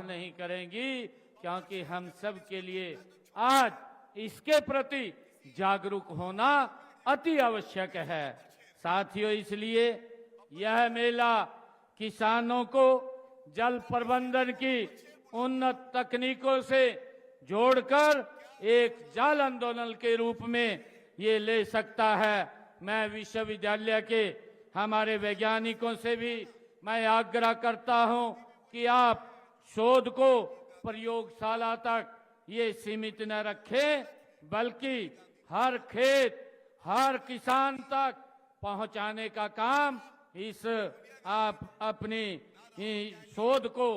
नहीं करेंगी, क्योंकि हम सब के लिए आज इसके प्रति जागरूक होना अति आवश्यक है। साथियों, इसलिए यह मेला किसानों को जल प्रबंधन की उन्नत तकनीकों से जोड़कर एक जल आंदोलन के रूप में ये ले सकता है। मैं विश्वविद्यालय के हमारे वैज्ञानिकों से भी मैं आग्रह करता हूं कि आप शोध को प्रयोगशाला तक ये सीमित न रखें, बल्कि हर खेत, हर किसान तक पहुंचाने का काम इस आप अपनी शोध को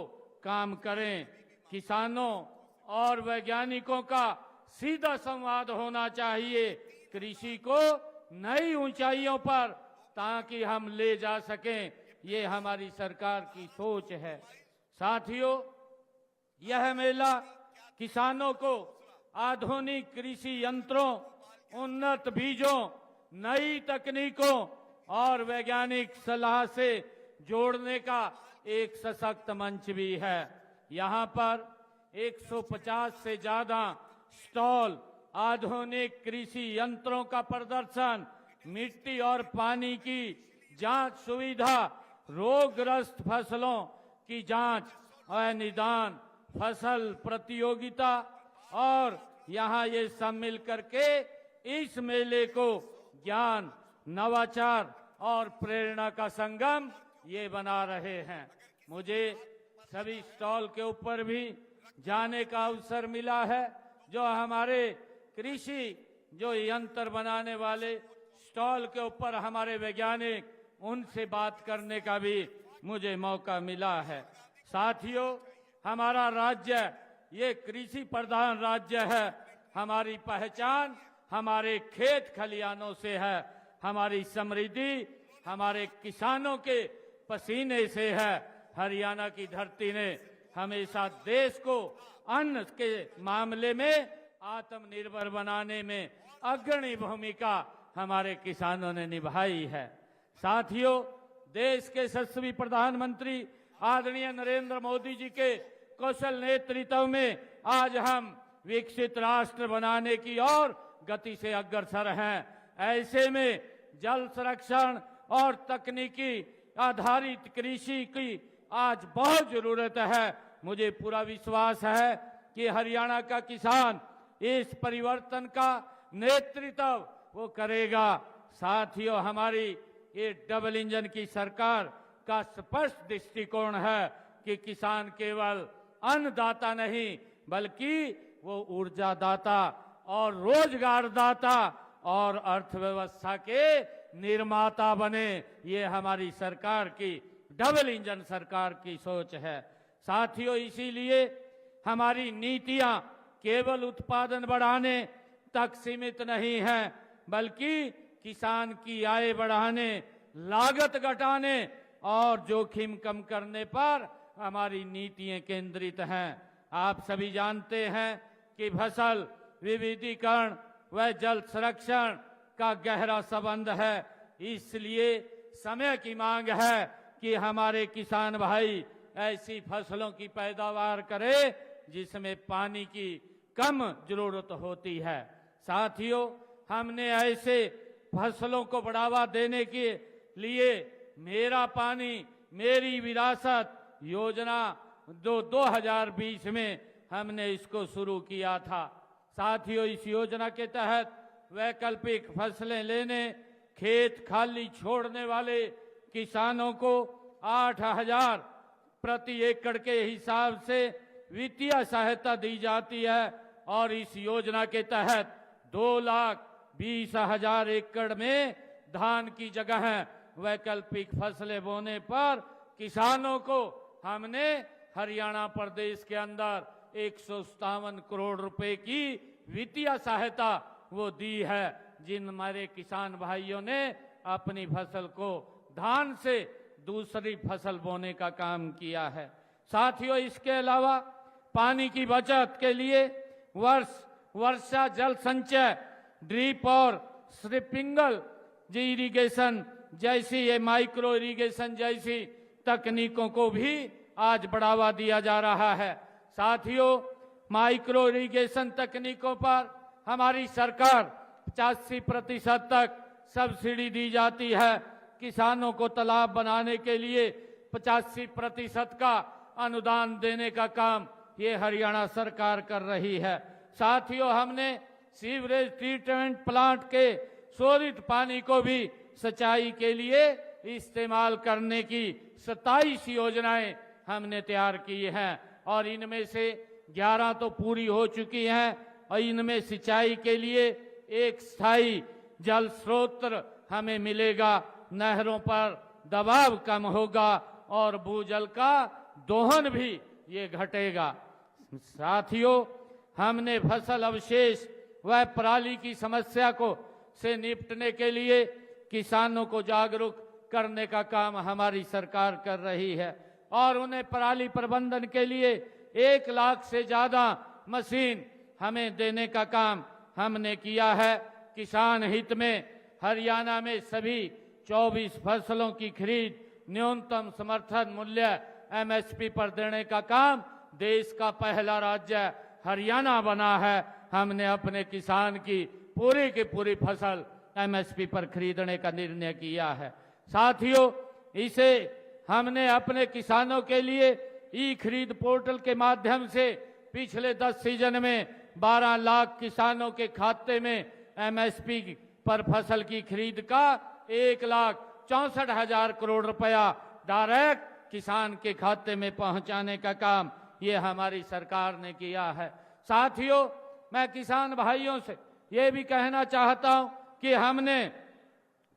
काम करें। किसानों और वैज्ञानिकों का सीधा संवाद होना चाहिए कृषि को नई ऊंचाइयों पर, ताकि हम ले जा सकें। ये हमारी सरकार की सोच है। साथियों, यह मेला किसानों को आधुनिक कृषि यंत्रों, उन्नत बीजों, नई तकनीकों और वैज्ञानिक सलाह से जोड़ने का एक सशक्त मंच भी है। यहाँ पर 150 से ज्यादा स्टॉल, आधुनिक कृषि यंत्रों का प्रदर्शन, मिट्टी और पानी की जांच सुविधा, रोगग्रस्त फसलों की जांच और निदान, फसल प्रतियोगिता और यहाँ ये सब मिल करके इस मेले को ज्ञान, नवाचार और प्रेरणा का संगम ये बना रहे हैं। मुझे सभी स्टॉल के ऊपर भी जाने का अवसर मिला है। जो हमारे कृषि जो यंत्र बनाने वाले स्टॉल के ऊपर हमारे वैज्ञानिक, उनसे बात करने का भी मुझे मौका मिला है। साथियों, हमारा राज्य ये कृषि प्रधान राज्य है। हमारी पहचान हमारे खेत खलियानों से है, हमारी समृद्धि हमारे किसानों के पसीने से है। हरियाणा की धरती ने हमेशा देश को अन्न के मामले में आत्मनिर्भर बनाने में अग्रणी भूमिका हमारे किसानों ने निभाई है। साथियों, देश के यशस्वी प्रधानमंत्री आदरणीय नरेंद्र मोदी जी के कौशल नेतृत्व में आज हम विकसित राष्ट्र बनाने की ओर गति से अग्रसर हैं। ऐसे में जल संरक्षण और तकनीकी आधारित कृषि की आज बहुत जरूरत है। मुझे पूरा विश्वास है कि हरियाणा का किसान इस परिवर्तन का नेतृत्व वो करेगा। साथियों, हमारी ये डबल इंजन की सरकार का स्पष्ट दृष्टिकोण है कि किसान केवल अन्नदाता नहीं, बल्कि वो ऊर्जा दाता और रोजगार दाता और अर्थव्यवस्था के निर्माता बने। ये हमारी सरकार की डबल इंजन सरकार की सोच है। साथियों, इसीलिए हमारी नीतियां केवल उत्पादन बढ़ाने तक सीमित नहीं है, बल्कि किसान की आय बढ़ाने, लागत घटाने और जोखिम कम करने पर हमारी नीतियां केंद्रित हैं। आप सभी जानते हैं कि फसल विविधीकरण व जल संरक्षण का गहरा संबंध है। इसलिए समय की मांग है कि हमारे किसान भाई ऐसी फसलों की पैदावार करें जिसमें पानी की कम जरूरत होती है। साथियों, हमने ऐसे फसलों को बढ़ावा देने के लिए मेरा पानी मेरी विरासत योजना 2020 में हमने इसको शुरू किया था। साथियों, इस योजना के तहत वैकल्पिक फसलें लेने, खेत खाली छोड़ने वाले किसानों को 8,000 प्रति एकड़ के हिसाब से वित्तीय सहायता दी जाती है और इस योजना के तहत 2,20,000 एकड़ में धान की जगह वैकल्पिक फसलें बोने पर किसानों को हमने हरियाणा प्रदेश के अंदर 157 करोड़ रुपए की वित्तीय सहायता वो दी है, जिन हमारे किसान भाइयों ने अपनी फसल को धान से दूसरी फसल बोने का काम किया है। साथियों, इसके अलावा पानी की बचत के लिए वर्षा जल संचय, ड्रिप और स्प्रिंकलर इरिगेशन जैसी, ये माइक्रो इरिगेशन जैसी तकनीकों को भी आज बढ़ावा दिया जा रहा है। साथियों, माइक्रो इरिगेशन तकनीकों पर हमारी सरकार 85% तक सब्सिडी दी जाती है। किसानों को तालाब बनाने के लिए 85% का अनुदान देने का काम ये हरियाणा सरकार कर रही है। साथियों, हमने सीवरेज ट्रीटमेंट प्लांट के शोधित पानी को भी सिंचाई के लिए इस्तेमाल करने की 27 योजनाएं हमने तैयार की हैं और इनमें से 11 तो पूरी हो चुकी हैं और इनमें सिंचाई के लिए एक स्थायी जल स्रोत हमें मिलेगा, नहरों पर दबाव कम होगा और भूजल का दोहन भी ये घटेगा। साथियों, हमने फसल अवशेष व पराली की समस्या को से निपटने के लिए किसानों को जागरूक करने का काम हमारी सरकार कर रही है और उन्हें पराली प्रबंधन के लिए 1 लाख से ज्यादा मशीन हमें देने का काम हमने किया है। किसान हित में हरियाणा में सभी 24 फसलों की खरीद न्यूनतम समर्थन मूल्य MSP पर देने का काम देश का पहला राज्य हरियाणा बना है। हमने अपने किसान की पूरी फसल MSP पर खरीदने का निर्णय किया है। साथियों, इसे हमने अपने किसानों के लिए ई खरीद पोर्टल के माध्यम से पिछले 10 सीजन में 12 लाख किसानों के खाते में MSP पर फसल की खरीद का 1,64,000 करोड़ रुपया डायरेक्ट किसान के खाते में पहुंचाने का काम ये हमारी सरकार ने किया है। साथियों, मैं किसान भाइयों से ये भी कहना चाहता हूं कि हमने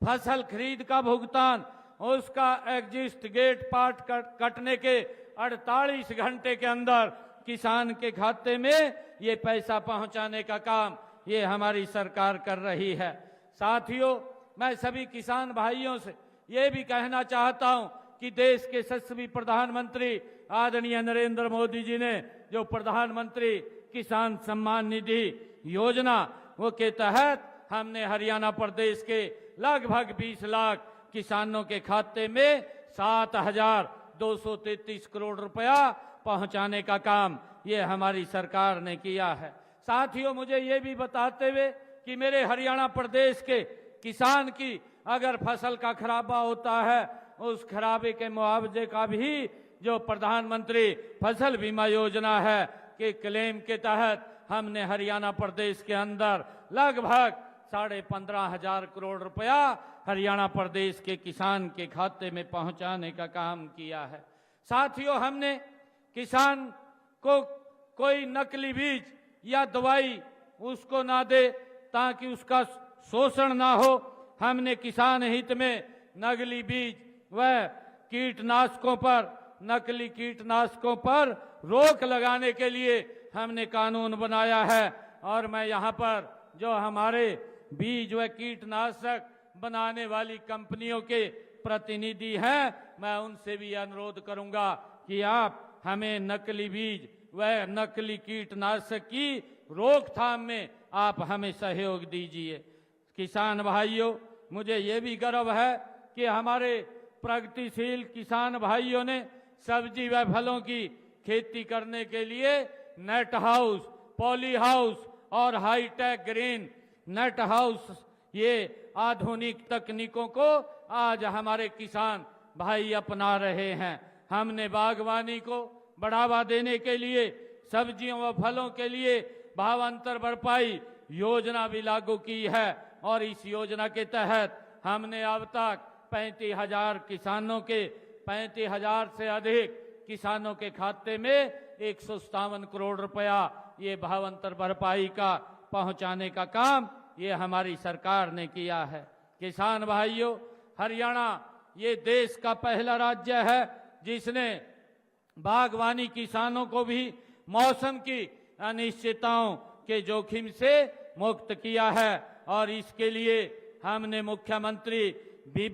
फसल खरीद का भुगतान उसका एग्जिस्ट गेट पार्ट कटने के 48 घंटे के अंदर किसान के खाते में ये पैसा पहुंचाने का काम ये हमारी सरकार कर रही है। साथियों, मैं सभी किसान भाइयों से ये भी कहना चाहता हूं कि देश के यशस्वी प्रधानमंत्री आदरणीय नरेंद्र मोदी जी ने जो प्रधानमंत्री किसान सम्मान निधि योजना वो के तहत हमने हरियाणा प्रदेश के लगभग 20 लाख किसानों के खाते में 7,233 करोड़ रुपया पहुंचाने का काम ये हमारी सरकार ने किया है। साथियों, मुझे ये भी बताते हुए कि मेरे हरियाणा प्रदेश के किसान की अगर फसल का खराबा होता है उस खराबे के मुआवजे का भी जो प्रधानमंत्री फसल बीमा योजना है के क्लेम के तहत हमने हरियाणा प्रदेश के अंदर लगभग 15,500 करोड़ रुपया हरियाणा प्रदेश के किसान के खाते में पहुंचाने का काम किया है। साथियों, हमने किसान को कोई नकली बीज या दवाई उसको ना दे ताकि उसका शोषण ना हो। हमने किसान हित में नकली बीज व नकली कीटनाशकों पर रोक लगाने के लिए हमने कानून बनाया है और मैं यहाँ पर जो हमारे बीज व कीटनाशक बनाने वाली कंपनियों के प्रतिनिधि हैं मैं उनसे भी अनुरोध करूंगा कि आप हमें नकली बीज व नकली कीटनाशक की रोकथाम में आप हमें सहयोग दीजिए। किसान भाइयों, मुझे ये भी गर्व है कि हमारे प्रगतिशील किसान भाइयों ने सब्जी व फलों की खेती करने के लिए नेट हाउस, पॉली हाउस और हाईटेक ग्रीन नेट हाउस ये आधुनिक तकनीकों को आज हमारे किसान भाई अपना रहे हैं। हमने बागवानी को बढ़ावा देने के लिए सब्जियों व फलों के लिए भावांतर भरपाई योजना भी लागू की है और इस योजना के तहत हमने अब तक 35,000 किसानों के 35,000 से अधिक किसानों के खाते में 157 करोड़ रुपया ये भावांतर भरपाई का पहुंचाने का काम ये हमारी सरकार ने किया है। किसान भाइयों, हरियाणा ये देश का पहला राज्य है जिसने बागवानी किसानों को भी मौसम की अनिश्चितताओं के जोखिम से मुक्त किया है और इसके लिए हमने मुख्यमंत्री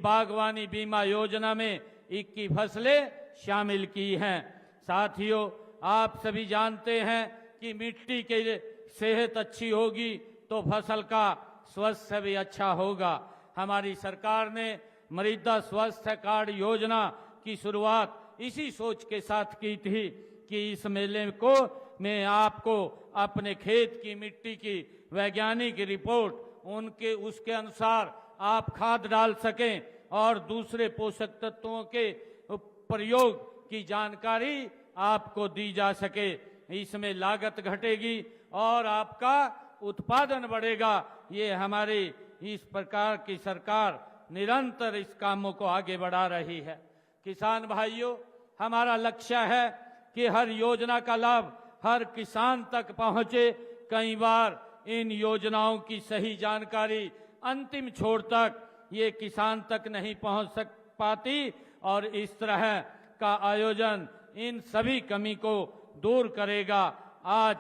बागवानी बीमा योजना में 21 फसलें शामिल की हैं। साथियों, आप सभी जानते हैं कि मिट्टी की सेहत अच्छी होगी तो फसल का स्वास्थ्य भी अच्छा होगा। हमारी सरकार ने मृदा स्वास्थ्य कार्ड योजना की शुरुआत इसी सोच के साथ की थी कि इस मेले को में आपको अपने खेत की मिट्टी की वैज्ञानिक रिपोर्ट उनके उसके अनुसार आप खाद डाल सकें और दूसरे पोषक तत्वों के प्रयोग की जानकारी आपको दी जा सके। इसमें लागत घटेगी और आपका उत्पादन बढ़ेगा। ये हमारी इस प्रकार की सरकार निरंतर इस कामों को आगे बढ़ा रही है। किसान भाइयों, हमारा लक्ष्य है कि हर योजना का लाभ हर किसान तक पहुंचे। कई बार इन योजनाओं की सही जानकारी अंतिम छोर तक ये किसान तक नहीं पहुंच पाती और इस तरह का आयोजन इन सभी कमी को दूर करेगा। आज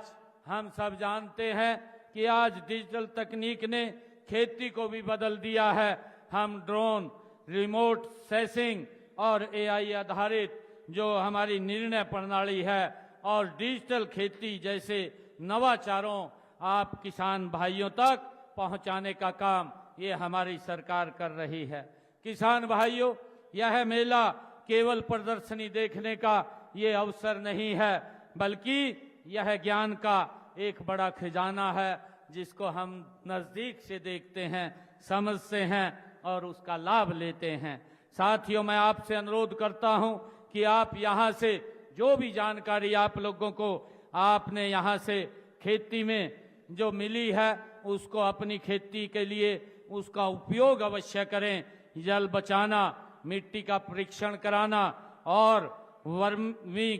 हम सब जानते हैं कि आज डिजिटल तकनीक ने खेती को भी बदल दिया है। हम ड्रोन, रिमोट सेंसिंग और एआई आधारित जो हमारी निर्णय प्रणाली है और डिजिटल खेती जैसे नवाचारों आप किसान भाइयों तक पहुंचाने का काम ये हमारी सरकार कर रही है। किसान भाइयों, यह मेला केवल प्रदर्शनी देखने का ये अवसर नहीं है, बल्कि यह ज्ञान का एक बड़ा खजाना है जिसको हम नजदीक से देखते हैं, समझते हैं और उसका लाभ लेते हैं। साथियों, मैं आपसे अनुरोध करता हूं कि आप यहां से जो भी जानकारी आप लोगों को आपने यहां से खेती में जो मिली है उसको अपनी खेती के लिए उसका उपयोग अवश्य करें। जल बचाना, मिट्टी का परीक्षण कराना और वर्मी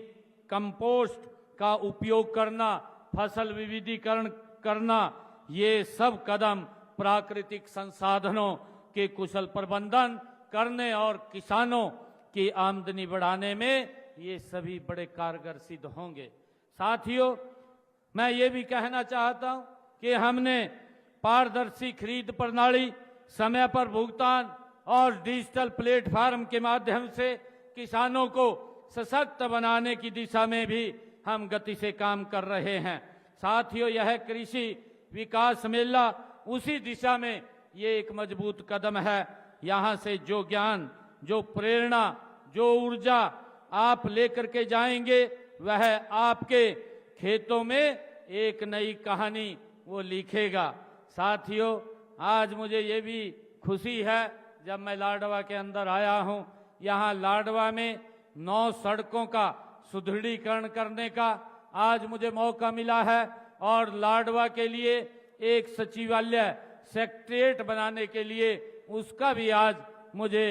कंपोस्ट का उपयोग करना, फसल विविधीकरण करना, ये सब कदम प्राकृतिक संसाधनों के कुशल प्रबंधन करने और किसानों की आमदनी बढ़ाने में ये सभी बड़े कारगर सिद्ध होंगे। साथियों, मैं ये भी कहना चाहता हूं कि हमने पारदर्शी खरीद प्रणाली, समय पर भुगतान और डिजिटल प्लेटफॉर्म के माध्यम से किसानों को सशक्त बनाने की दिशा में भी हम गति से काम कर रहे हैं। साथियों, यह कृषि विकास मेला उसी दिशा में ये एक मजबूत कदम है। यहाँ से जो ज्ञान, जो प्रेरणा, जो ऊर्जा आप लेकर के जाएंगे वह आपके खेतों में एक नई कहानी वो लिखेगा। साथियों, आज मुझे ये भी खुशी है जब मैं लाडवा के अंदर आया हूँ, यहाँ लाडवा में 9 सड़कों का सुदृढ़ीकरण करने का आज मुझे मौका मिला है और लाडवा के लिए एक सचिवालय सेक्रेटेरिएट बनाने के लिए उसका भी आज मुझे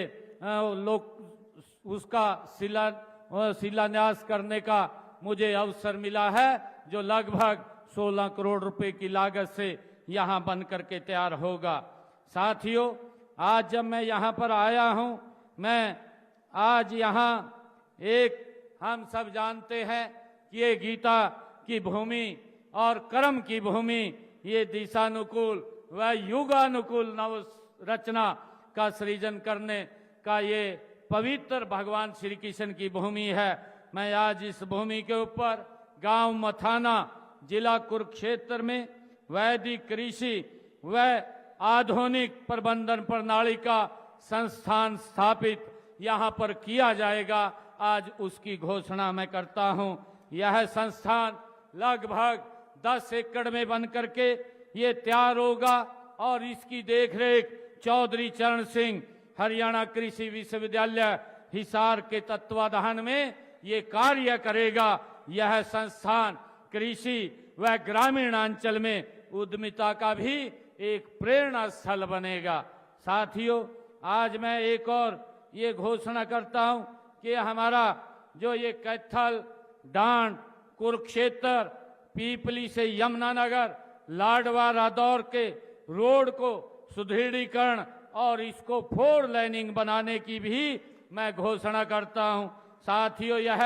उसका शिलान्यास करने का मुझे अवसर मिला है, जो लगभग 16 करोड़ रुपए की लागत से यहाँ बन करके तैयार होगा। साथियों, आज जब मैं यहाँ पर आया हूँ, मैं आज यहाँ एक हम सब जानते हैं कि ये गीता की भूमि और कर्म की भूमि, ये दिशानुकूल व युगानुकूल नव रचना का सृजन करने का ये पवित्र भगवान श्री कृष्ण की भूमि है। मैं आज इस भूमि के ऊपर गांव मथाना, जिला कुरुक्षेत्र में वैदिक कृषि व आधुनिक प्रबंधन प्रणाली का संस्थान स्थापित यहाँ पर किया जाएगा। आज उसकी घोषणा मैं करता हूँ। यह संस्थान लगभग 10 एकड़ में बन करके ये तैयार होगा और इसकी देखरेख चौधरी चरण सिंह हरियाणा कृषि विश्वविद्यालय हिसार के तत्वाधान में ये कार्य करेगा। यह संस्थान कृषि व ग्रामीण अंचल में उद्यमिता का भी एक प्रेरणा स्थल बनेगा। साथियों, आज मैं एक और ये घोषणा करता हूं कि हमारा जो ये कैथल, डांड, कुरुक्षेत्र, पीपली से यमुनानगर, लाडवा, रादौर के रोड को सुदृढ़ीकरण और इसको 4 लाइनिंग बनाने की भी मैं घोषणा करता हूं। साथियों, यह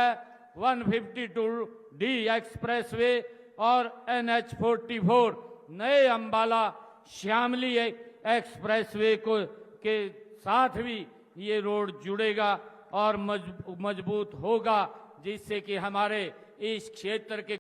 152D एक्सप्रेसवे और NH44 नए अंबाला श्यामली एक्सप्रेसवे को के साथ भी ये रोड जुड़ेगा और मजबूत होगा, जिससे कि हमारे इस क्षेत्र के